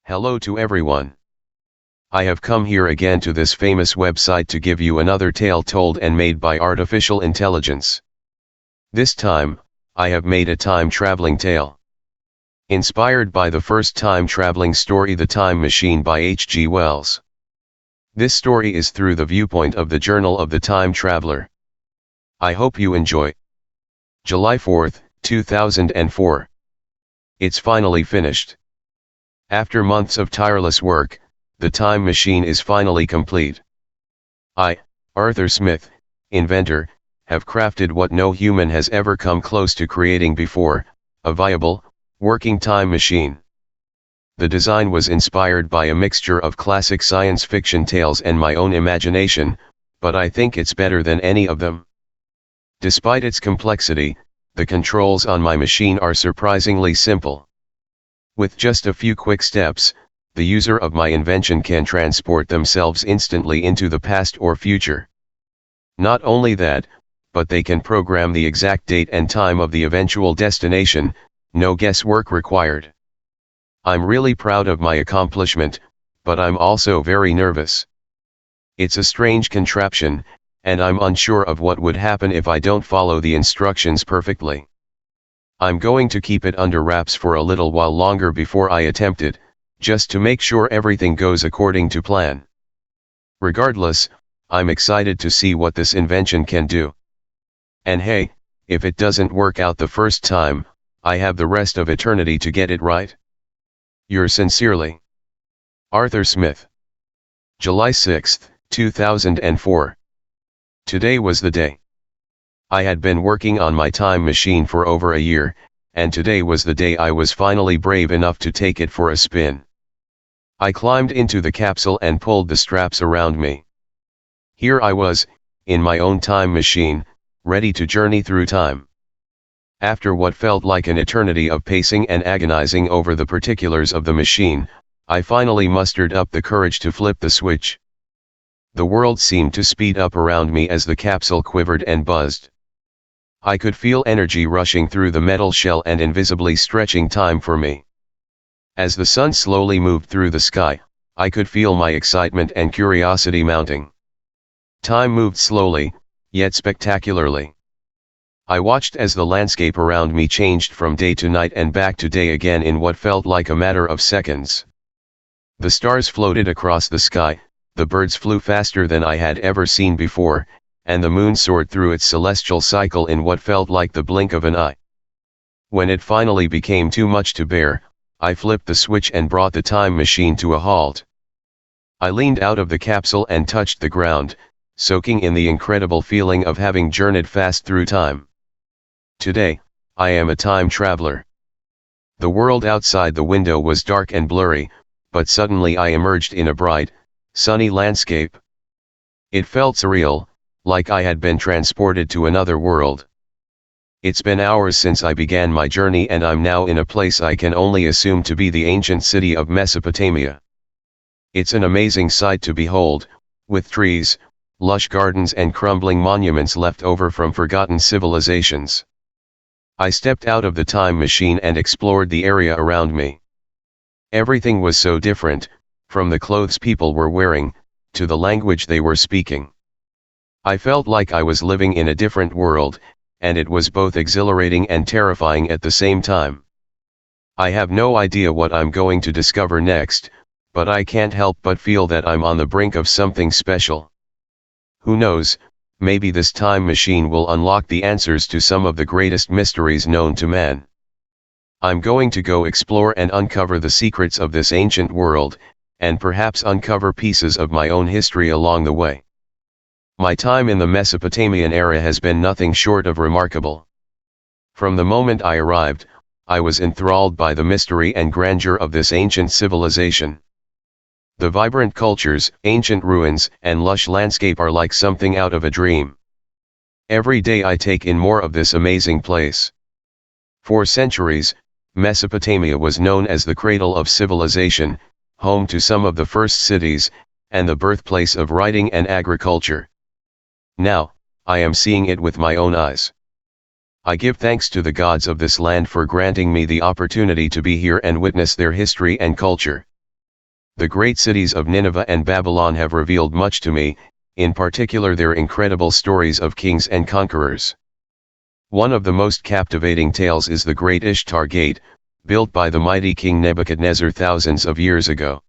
Hello to everyone. I have come here again to this famous website to give you another tale told and made by artificial intelligence. This time, I have made a time-traveling tale. Inspired by the first time-traveling story The Time Machine by H.G. Wells. This story is through the viewpoint of the Journal of the Time Traveler. I hope you enjoy. July 4, 2004. It's finally finished. After months of tireless work, the time machine is finally complete. I, Arthur Smith, inventor, have crafted what no human has ever come close to creating before, a viable, working time machine. The design was inspired by a mixture of classic science fiction tales and my own imagination, but I think it's better than any of them. Despite its complexity, the controls on my machine are surprisingly simple. With just a few quick steps, the user of my invention can transport themselves instantly into the past or future. Not only that, but they can program the exact date and time of the eventual destination, no guesswork required. I'm really proud of my accomplishment, but I'm also very nervous. It's a strange contraption, and I'm unsure of what would happen if I don't follow the instructions perfectly. I'm going to keep it under wraps for a little while longer before I attempt it, just to make sure everything goes according to plan. Regardless, I'm excited to see what this invention can do. And hey, if it doesn't work out the first time, I have the rest of eternity to get it right. Yours sincerely, Arthur Smith. July 6, 2004. Today was the day. I had been working on my time machine for over a year, and today was the day I was finally brave enough to take it for a spin. I climbed into the capsule and pulled the straps around me. Here I was, in my own time machine, ready to journey through time. After what felt like an eternity of pacing and agonizing over the particulars of the machine, I finally mustered up the courage to flip the switch. The world seemed to speed up around me as the capsule quivered and buzzed. I could feel energy rushing through the metal shell and invisibly stretching time for me. As the sun slowly moved through the sky, I could feel my excitement and curiosity mounting. Time moved slowly, yet spectacularly. I watched as the landscape around me changed from day to night and back to day again in what felt like a matter of seconds. The stars floated across the sky, the birds flew faster than I had ever seen before, and the moon soared through its celestial cycle in what felt like the blink of an eye. When it finally became too much to bear, I flipped the switch and brought the time machine to a halt. I leaned out of the capsule and touched the ground, soaking in the incredible feeling of having journeyed fast through time. Today, I am a time traveler. The world outside the window was dark and blurry, but suddenly I emerged in a bright, sunny landscape. It felt surreal, like I had been transported to another world. It's been hours since I began my journey and I'm now in a place I can only assume to be the ancient city of Mesopotamia. It's an amazing sight to behold, with trees, lush gardens and crumbling monuments left over from forgotten civilizations. I stepped out of the time machine and explored the area around me. Everything was so different, from the clothes people were wearing, to the language they were speaking. I felt like I was living in a different world, and it was both exhilarating and terrifying at the same time. I have no idea what I'm going to discover next, but I can't help but feel that I'm on the brink of something special. Who knows, maybe this time machine will unlock the answers to some of the greatest mysteries known to man. I'm going to go explore and uncover the secrets of this ancient world, and perhaps uncover pieces of my own history along the way. My time in the Mesopotamian era has been nothing short of remarkable. From the moment I arrived, I was enthralled by the mystery and grandeur of this ancient civilization. The vibrant cultures, ancient ruins, and lush landscape are like something out of a dream. Every day I take in more of this amazing place. For centuries, Mesopotamia was known as the cradle of civilization, home to some of the first cities, and the birthplace of writing and agriculture. Now, I am seeing it with my own eyes. I give thanks to the gods of this land for granting me the opportunity to be here and witness their history and culture. The great cities of Nineveh and Babylon have revealed much to me, in particular their incredible stories of kings and conquerors. One of the most captivating tales is the Great Ishtar Gate, built by the mighty King Nebuchadnezzar thousands of years ago.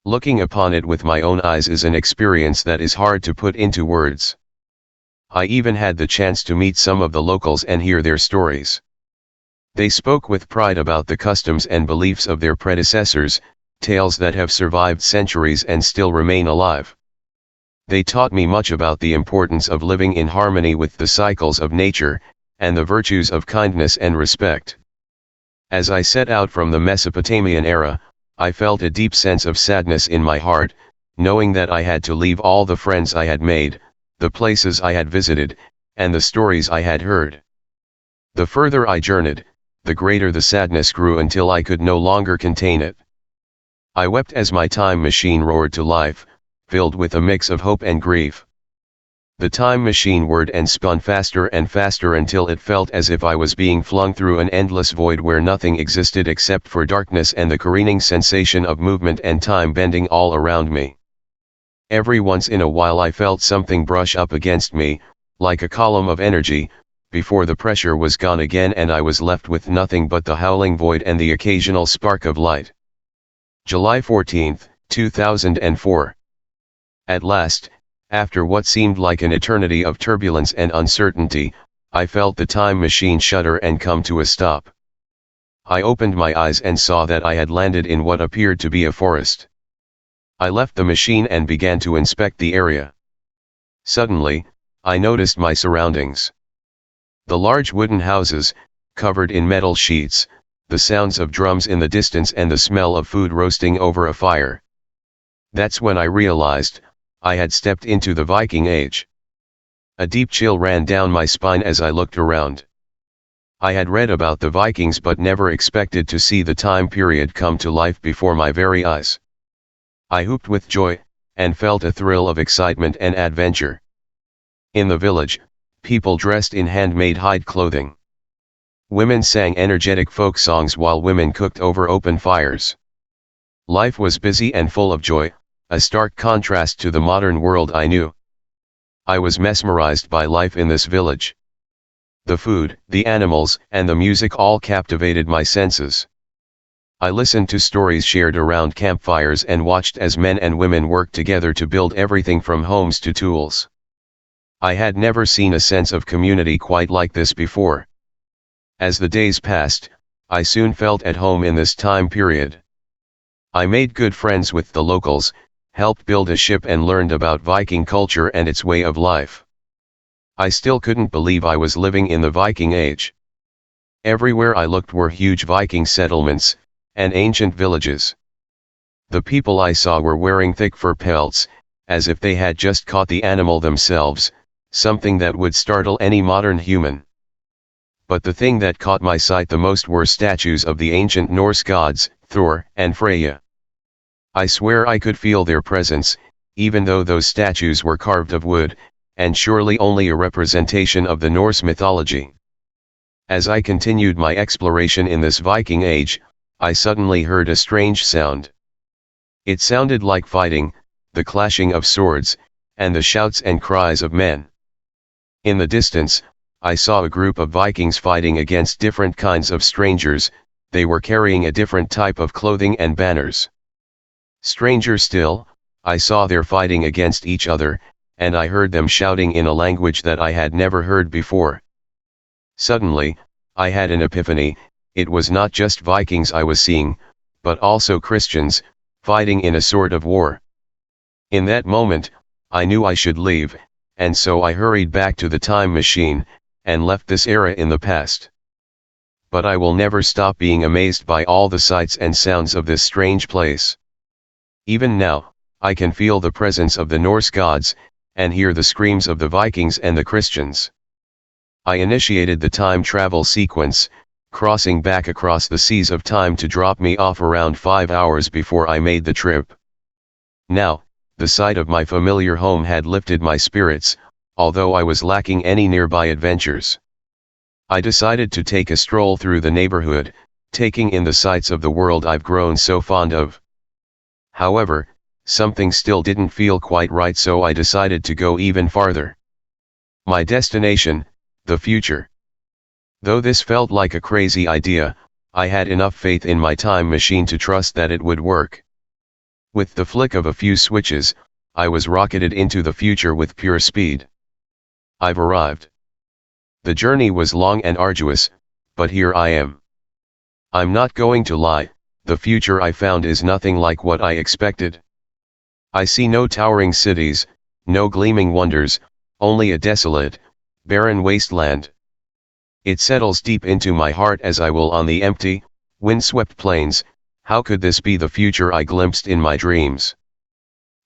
Looking upon it with my own eyes is an experience that is hard to put into words. I even had the chance to meet some of the locals and hear their stories. They spoke with pride about the customs and beliefs of their predecessors, tales that have survived centuries and still remain alive. They taught me much about the importance of living in harmony with the cycles of nature, and the virtues of kindness and respect. As I set out from the Mesopotamian era, I felt a deep sense of sadness in my heart, knowing that I had to leave all the friends I had made, the places I had visited, and the stories I had heard. The further I journeyed, the greater the sadness grew until I could no longer contain it. I wept as my time machine roared to life, filled with a mix of hope and grief. The time machine whirred and spun faster and faster until it felt as if I was being flung through an endless void where nothing existed except for darkness and the careening sensation of movement and time bending all around me. Every once in a while I felt something brush up against me, like a column of energy, before the pressure was gone again and I was left with nothing but the howling void and the occasional spark of light. July 14, 2004. At last, after what seemed like an eternity of turbulence and uncertainty, I felt the time machine shudder and come to a stop. I opened my eyes and saw that I had landed in what appeared to be a forest. I left the machine and began to inspect the area. Suddenly, I noticed my surroundings. The large wooden houses, covered in metal sheets, the sounds of drums in the distance and the smell of food roasting over a fire. That's when I realized, I had stepped into the Viking Age. A deep chill ran down my spine as I looked around. I had read about the Vikings but never expected to see the time period come to life before my very eyes. I whooped with joy, and felt a thrill of excitement and adventure. In the village, people dressed in handmade hide clothing. Women sang energetic folk songs while women cooked over open fires. Life was busy and full of joy, a stark contrast to the modern world I knew. I was mesmerized by life in this village. The food, the animals, and the music all captivated my senses. I listened to stories shared around campfires and watched as men and women worked together to build everything from homes to tools. I had never seen a sense of community quite like this before. As the days passed, I soon felt at home in this time period. I made good friends with the locals, helped build a ship and learned about Viking culture and its way of life. I still couldn't believe I was living in the Viking Age. Everywhere I looked were huge Viking settlements, and ancient villages. The people I saw were wearing thick fur pelts, as if they had just caught the animal themselves, something that would startle any modern human. But the thing that caught my sight the most were statues of the ancient Norse gods, Thor and Freya. I swear I could feel their presence, even though those statues were carved of wood, and surely only a representation of the Norse mythology. As I continued my exploration in this Viking Age, I suddenly heard a strange sound. It sounded like fighting, the clashing of swords, and the shouts and cries of men. In the distance, I saw a group of Vikings fighting against different kinds of strangers. They were carrying a different type of clothing and banners. Stranger still, I saw their fighting against each other, and I heard them shouting in a language that I had never heard before. Suddenly, I had an epiphany. It was not just Vikings I was seeing, but also Christians, fighting in a sort of war. In that moment, I knew I should leave, and so I hurried back to the time machine, and left this era in the past. But I will never stop being amazed by all the sights and sounds of this strange place. Even now, I can feel the presence of the Norse gods, and hear the screams of the Vikings and the Christians. I initiated the time travel sequence, crossing back across the seas of time to drop me off around 5 hours before I made the trip. Now, the sight of my familiar home had lifted my spirits, although I was lacking any nearby adventures. I decided to take a stroll through the neighborhood, taking in the sights of the world I've grown so fond of. However, something still didn't feel quite right, so I decided to go even farther. My destination, the future. Though this felt like a crazy idea, I had enough faith in my time machine to trust that it would work. With the flick of a few switches, I was rocketed into the future with pure speed. I've arrived. The journey was long and arduous, but here I am. I'm not going to lie, the future I found is nothing like what I expected. I see no towering cities, no gleaming wonders, only a desolate, barren wasteland. It settles deep into my heart as I will on the empty, windswept plains. How could this be the future I glimpsed in my dreams?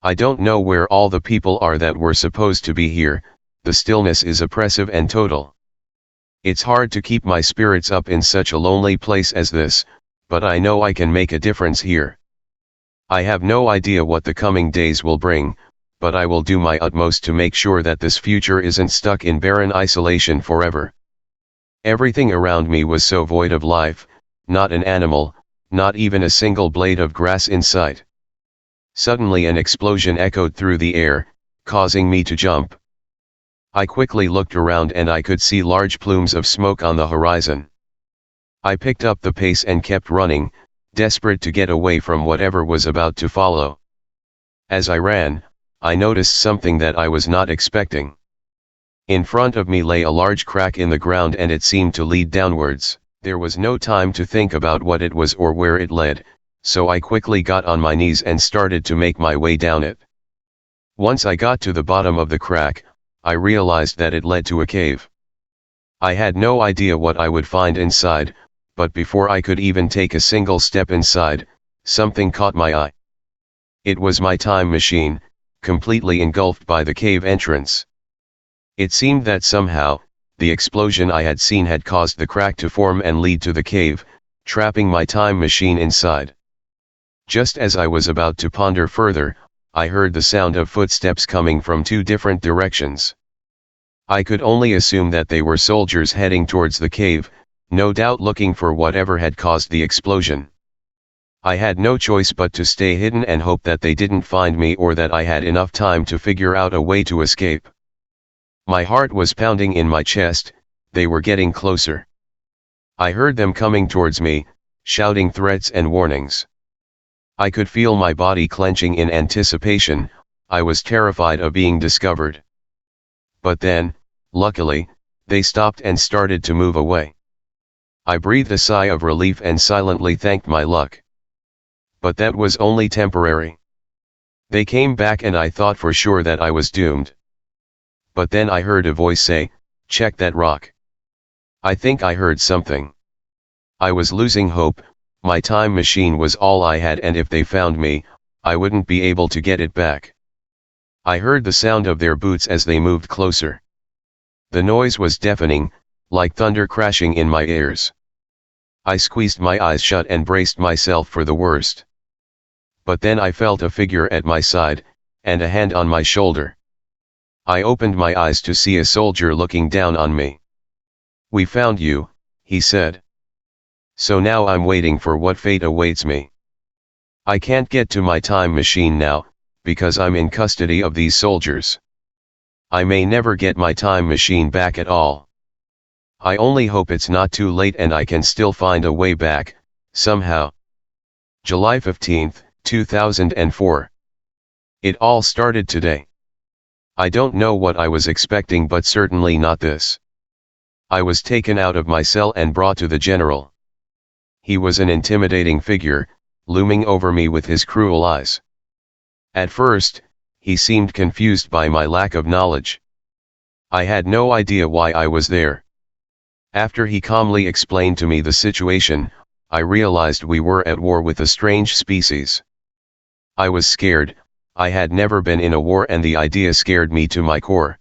I don't know where all the people are that were supposed to be here. The stillness is oppressive and total. It's hard to keep my spirits up in such a lonely place as this, but I know I can make a difference here. I have no idea what the coming days will bring, but I will do my utmost to make sure that this future isn't stuck in barren isolation forever. Everything around me was so void of life, not an animal, not even a single blade of grass in sight. Suddenly an explosion echoed through the air, causing me to jump. I quickly looked around and I could see large plumes of smoke on the horizon. I picked up the pace and kept running, desperate to get away from whatever was about to follow. As I ran, I noticed something that I was not expecting. In front of me lay a large crack in the ground and it seemed to lead downwards. There was no time to think about what it was or where it led, so I quickly got on my knees and started to make my way down it. Once I got to the bottom of the crack, I realized that it led to a cave. I had no idea what I would find inside, but before I could even take a single step inside, something caught my eye. It was my time machine, completely engulfed by the cave entrance. It seemed that somehow, the explosion I had seen had caused the crack to form and lead to the cave, trapping my time machine inside. Just as I was about to ponder further, I heard the sound of footsteps coming from two different directions. I could only assume that they were soldiers heading towards the cave, no doubt looking for whatever had caused the explosion. I had no choice but to stay hidden and hope that they didn't find me or that I had enough time to figure out a way to escape. My heart was pounding in my chest, they were getting closer. I heard them coming towards me, shouting threats and warnings. I could feel my body clenching in anticipation. I was terrified of being discovered. But then, luckily, they stopped and started to move away. I breathed a sigh of relief and silently thanked my luck. But that was only temporary. They came back and I thought for sure that I was doomed. But then I heard a voice say, "Check that rock." I think I heard something. I was losing hope. My time machine was all I had, and if they found me, I wouldn't be able to get it back. I heard the sound of their boots as they moved closer. The noise was deafening, like thunder crashing in my ears. I squeezed my eyes shut and braced myself for the worst. But then I felt a figure at my side, and a hand on my shoulder. I opened my eyes to see a soldier looking down on me. "We found you," he said. "So now I'm waiting for what fate awaits me. I can't get to my time machine now, because I'm in custody of these soldiers. I may never get my time machine back at all. I only hope it's not too late and I can still find a way back, somehow." July 15, 2004. It all started today. I don't know what I was expecting, but certainly not this. I was taken out of my cell and brought to the general. He was an intimidating figure, looming over me with his cruel eyes. At first, he seemed confused by my lack of knowledge. I had no idea why I was there. After he calmly explained to me the situation, I realized we were at war with a strange species. I was scared. I had never been in a war and the idea scared me to my core.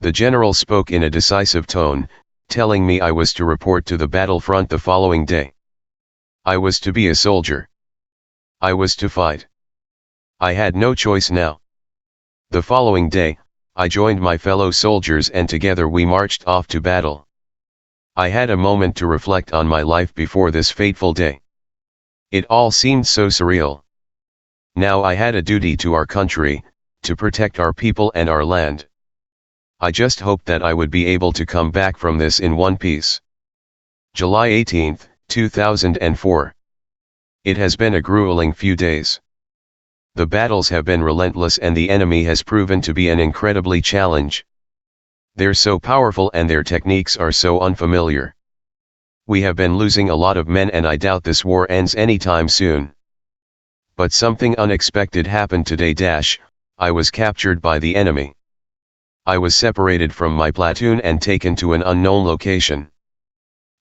The general spoke in a decisive tone, telling me I was to report to the battlefront the following day. I was to be a soldier. I was to fight. I had no choice now. The following day, I joined my fellow soldiers and together we marched off to battle. I had a moment to reflect on my life before this fateful day. It all seemed so surreal. Now I had a duty to our country, to protect our people and our land. I just hoped that I would be able to come back from this in one piece. July 18, 2004. It has been a grueling few days. The battles have been relentless and the enemy has proven to be an incredibly challenge. They're so powerful and their techniques are so unfamiliar. We have been losing a lot of men and I doubt this war ends anytime soon. But something unexpected happened today. I was captured by the enemy. I was separated from my platoon and taken to an unknown location.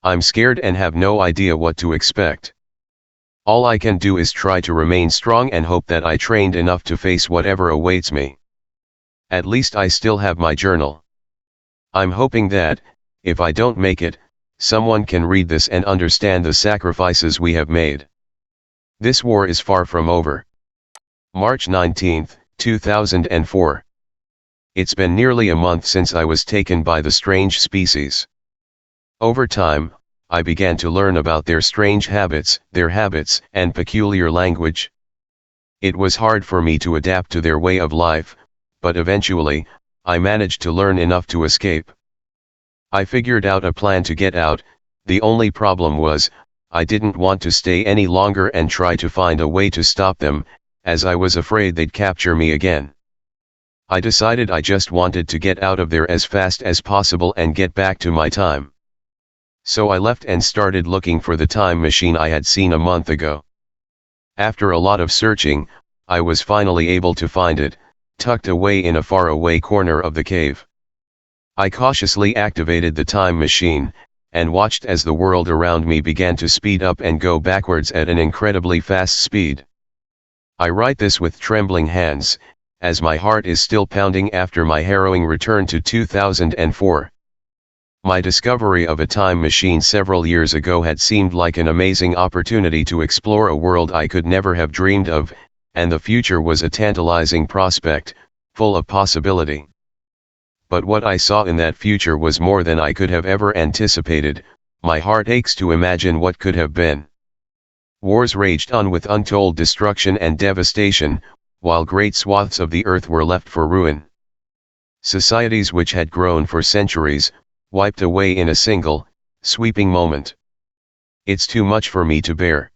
I'm scared and have no idea what to expect. All I can do is try to remain strong and hope that I trained enough to face whatever awaits me. At least I still have my journal. I'm hoping that, if I don't make it, someone can read this and understand the sacrifices we have made. This war is far from over. March 19, 2004. It's been nearly a month since I was taken by the strange species. Over time, I began to learn about their strange habits, and peculiar language. It was hard for me to adapt to their way of life, but eventually, I managed to learn enough to escape. I figured out a plan to get out. The only problem was, I didn't want to stay any longer and try to find a way to stop them, as I was afraid they'd capture me again. I decided I just wanted to get out of there as fast as possible and get back to my time. So I left and started looking for the time machine I had seen a month ago. After a lot of searching, I was finally able to find it, tucked away in a faraway corner of the cave. I cautiously activated the time machine, and watched as the world around me began to speed up and go backwards at an incredibly fast speed. I write this with trembling hands, as my heart is still pounding after my harrowing return to 2004. My discovery of a time machine several years ago had seemed like an amazing opportunity to explore a world I could never have dreamed of, and the future was a tantalizing prospect, full of possibility. But what I saw in that future was more than I could have ever anticipated. My heart aches to imagine what could have been. Wars raged on with untold destruction and devastation, while great swaths of the earth were left for ruin. Societies which had grown for centuries, wiped away in a single, sweeping moment. It's too much for me to bear.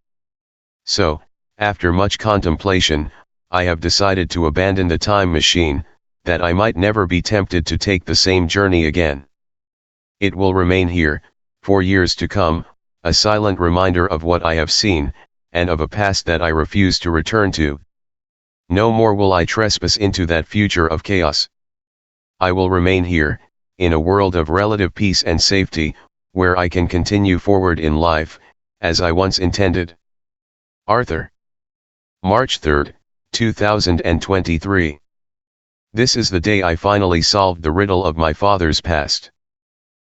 So, after much contemplation, I have decided to abandon the time machine, that I might never be tempted to take the same journey again. It will remain here, for years to come, a silent reminder of what I have seen, and of a past that I refuse to return to. No more will I trespass into that future of chaos. I will remain here, in a world of relative peace and safety, where I can continue forward in life, as I once intended. Arthur. March 3, 2023. This is the day I finally solved the riddle of my father's past.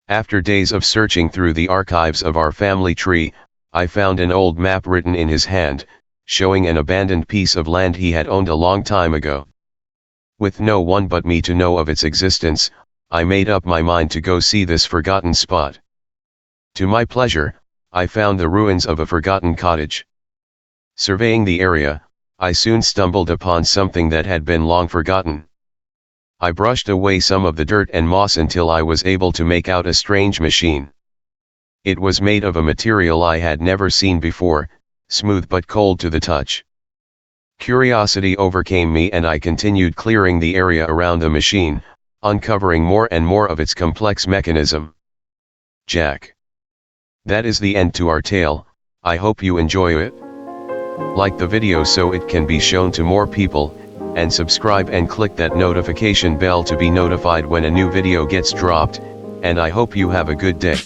After days of searching through the archives of our family tree, I found an old map written in his hand, showing an abandoned piece of land he had owned a long time ago. With no one but me to know of its existence, I made up my mind to go see this forgotten spot. To my pleasure, I found the ruins of a forgotten cottage. Surveying the area, I soon stumbled upon something that had been long forgotten. I brushed away some of the dirt and moss until I was able to make out a strange machine. It was made of a material I had never seen before, smooth but cold to the touch. Curiosity overcame me and I continued clearing the area around the machine, uncovering more and more of its complex mechanism. Jack. That is the end to our tale. I hope you enjoy it. Like the video so it can be shown to more people, and subscribe and click that notification bell to be notified when a new video gets dropped, and I hope you have a good day.